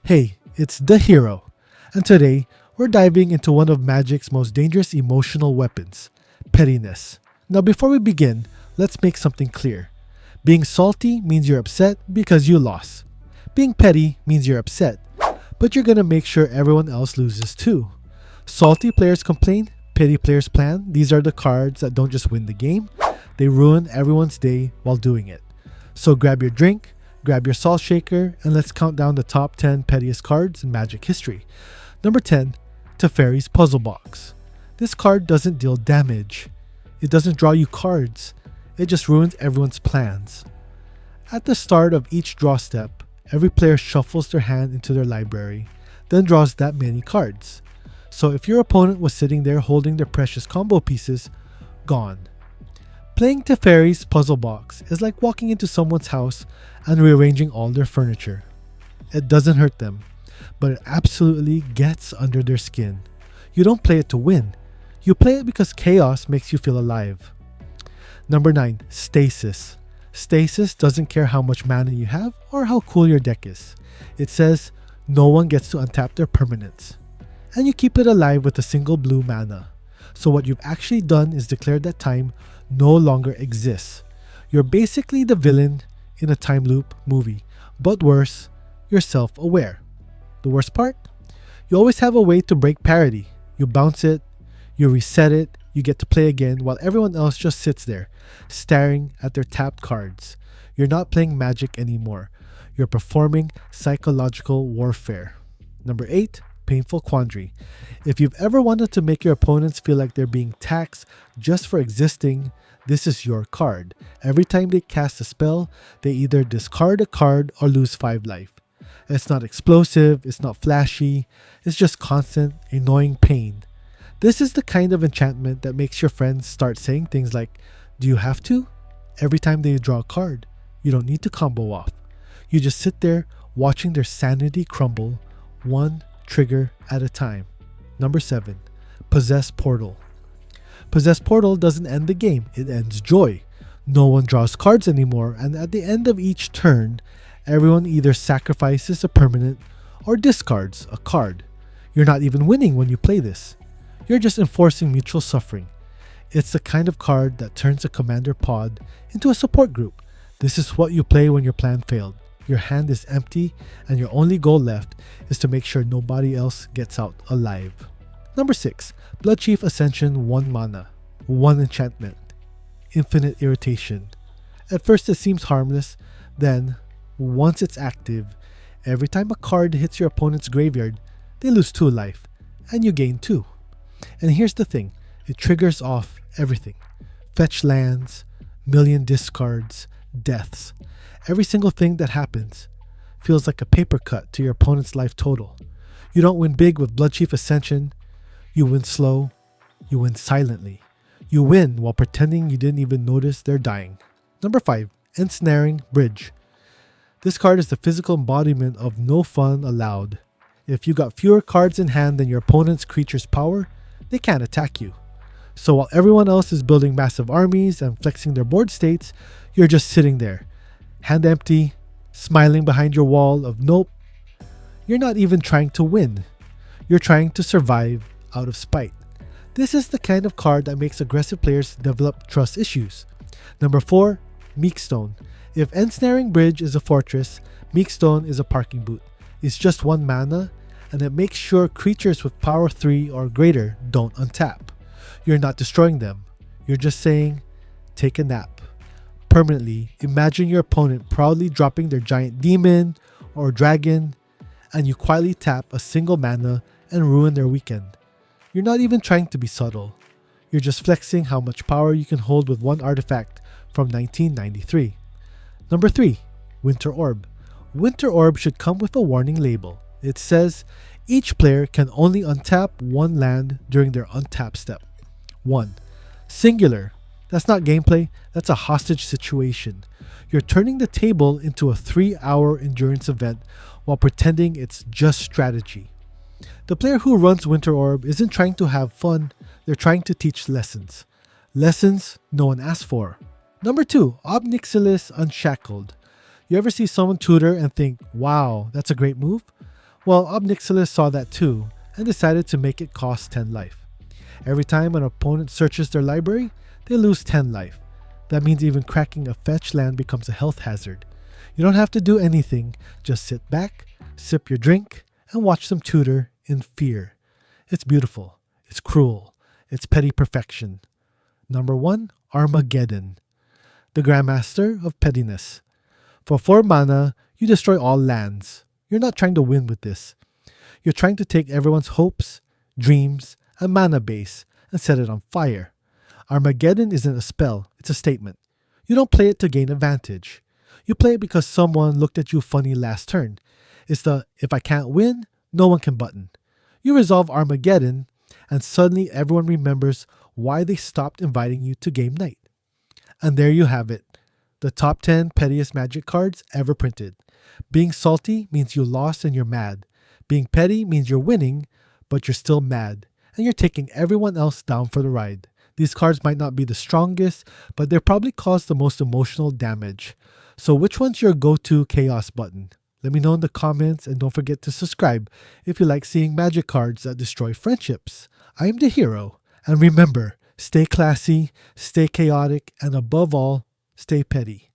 Hey, it's DaHero, and today we're diving into one of Magic's most dangerous emotional weapons, pettiness. Now before we begin, let's make something clear. Being salty means you're upset because you lost. Being petty means you're upset, but you're gonna make sure everyone else loses too. Salty players complain, petty players plan. These are the cards that don't just win the game, they ruin everyone's day while doing it. So grab your drink, grab your salt shaker, and let's count down the top 10 pettiest cards in Magic history. Number 10, Teferi's Puzzle Box. This card doesn't deal damage. It doesn't draw you cards. It just ruins everyone's plans. At the start of each draw step, every player shuffles their hand into their library, then draws that many cards. So if your opponent was sitting there holding their precious combo pieces, gone. Playing Teferi's Puzzle Box is like walking into someone's house and rearranging all their furniture. It doesn't hurt them, but it absolutely gets under their skin. You don't play it to win. You play it because chaos makes you feel alive. Number 9, Stasis. Stasis doesn't care how much mana you have or how cool your deck is. It says no one gets to untap their permanents. And you keep it alive with a single blue mana. So what you've actually done is declare that time no longer exists. You're basically the villain in a time loop movie, but worse, you're self-aware. The worst part? You always have a way to break parity. You bounce it, you reset it, you get to play again while everyone else just sits there, staring at their tapped cards. You're not playing Magic anymore. You're performing psychological warfare. Number 8, Painful Quandary. If you've ever wanted to make your opponents feel like they're being taxed just for existing, this is your card. Every time they cast a spell, they either discard a card or lose 5 life. It's not explosive, it's not flashy, it's just constant, annoying pain. This is the kind of enchantment that makes your friends start saying things like, "Do you have to?" every time they draw a card. You don't need to combo off. You just sit there watching their sanity crumble, one trigger at a time. Number 7, Possess Portal. Possess Portal doesn't end the game, it ends joy. No one draws cards anymore, and at the end of each turn, everyone either sacrifices a permanent or discards a card. You're not even winning when you play this. You're just enforcing mutual suffering. It's the kind of card that turns a commander pod into a support group. This is what you play when your plan failed. Your hand is empty and your only goal left is to make sure nobody else gets out alive. Number 6, Bloodchief Ascension 1 mana, 1 enchantment, Infinite Irritation. At first it seems harmless, then once it's active, every time a card hits your opponent's graveyard, they lose 2 life and you gain 2. And here's the thing, it triggers off everything. Fetch lands, million discards, deaths. Every single thing that happens feels like a paper cut to your opponent's life total. You don't win big with Bloodchief Ascension, you win slow, you win silently. You win while pretending you didn't even notice they're dying. Number 5, Ensnaring Bridge. This card is the physical embodiment of no fun allowed. If you got fewer cards in hand than your opponent's creature's power, they can't attack you. So while everyone else is building massive armies and flexing their board states, you're just sitting there, hand empty, smiling behind your wall of nope. You're not even trying to win. You're trying to survive out of spite. This is the kind of card that makes aggressive players develop trust issues. Number 4, Meekstone. If Ensnaring Bridge is a fortress, Meekstone is a parking boot. It's just 1 mana, and it makes sure creatures with power 3 or greater don't untap. You're not destroying them. You're just saying, take a nap. Permanently, imagine your opponent proudly dropping their giant demon or dragon, and you quietly tap a single mana and ruin their weekend. You're not even trying to be subtle. You're just flexing how much power you can hold with 1 artifact from 1993. Number 3, Winter Orb. Winter Orb should come with a warning label. It says, each player can only untap 1 land during their untap step. 1. Singular. That's not gameplay, that's a hostage situation. You're turning the table into a 3-hour endurance event while pretending it's just strategy. The player who runs Winter Orb isn't trying to have fun, they're trying to teach lessons. Lessons no one asked for. Number 2, Ob Nixilis Unshackled. You ever see someone tutor and think, wow, that's a great move? Well, Obnixilis saw that too and decided to make it cost 10 life. Every time an opponent searches their library, they lose 10 life. That means even cracking a fetch land becomes a health hazard. You don't have to do anything, just sit back, sip your drink, and watch them tutor in fear. It's beautiful, it's cruel, it's petty perfection. Number 1, Armageddon, the Grandmaster of Pettiness. For 4 mana, you destroy all lands. You're not trying to win with this. You're trying to take everyone's hopes, dreams, and mana base and set it on fire. Armageddon isn't a spell, it's a statement. You don't play it to gain advantage. You play it because someone looked at you funny last turn. It's the if I can't win, no one can button. You resolve Armageddon, and suddenly everyone remembers why they stopped inviting you to game night. And there you have it. The top 10 pettiest Magic cards ever printed. Being salty means you lost and you're mad. Being petty means you're winning, but you're still mad. And you're taking everyone else down for the ride. These cards might not be the strongest, but they probably cause the most emotional damage. So which one's your go-to chaos button? Let me know in the comments, and don't forget to subscribe if you like seeing Magic cards that destroy friendships. I am DaHero, and remember, stay classy, stay chaotic, and above all, stay petty.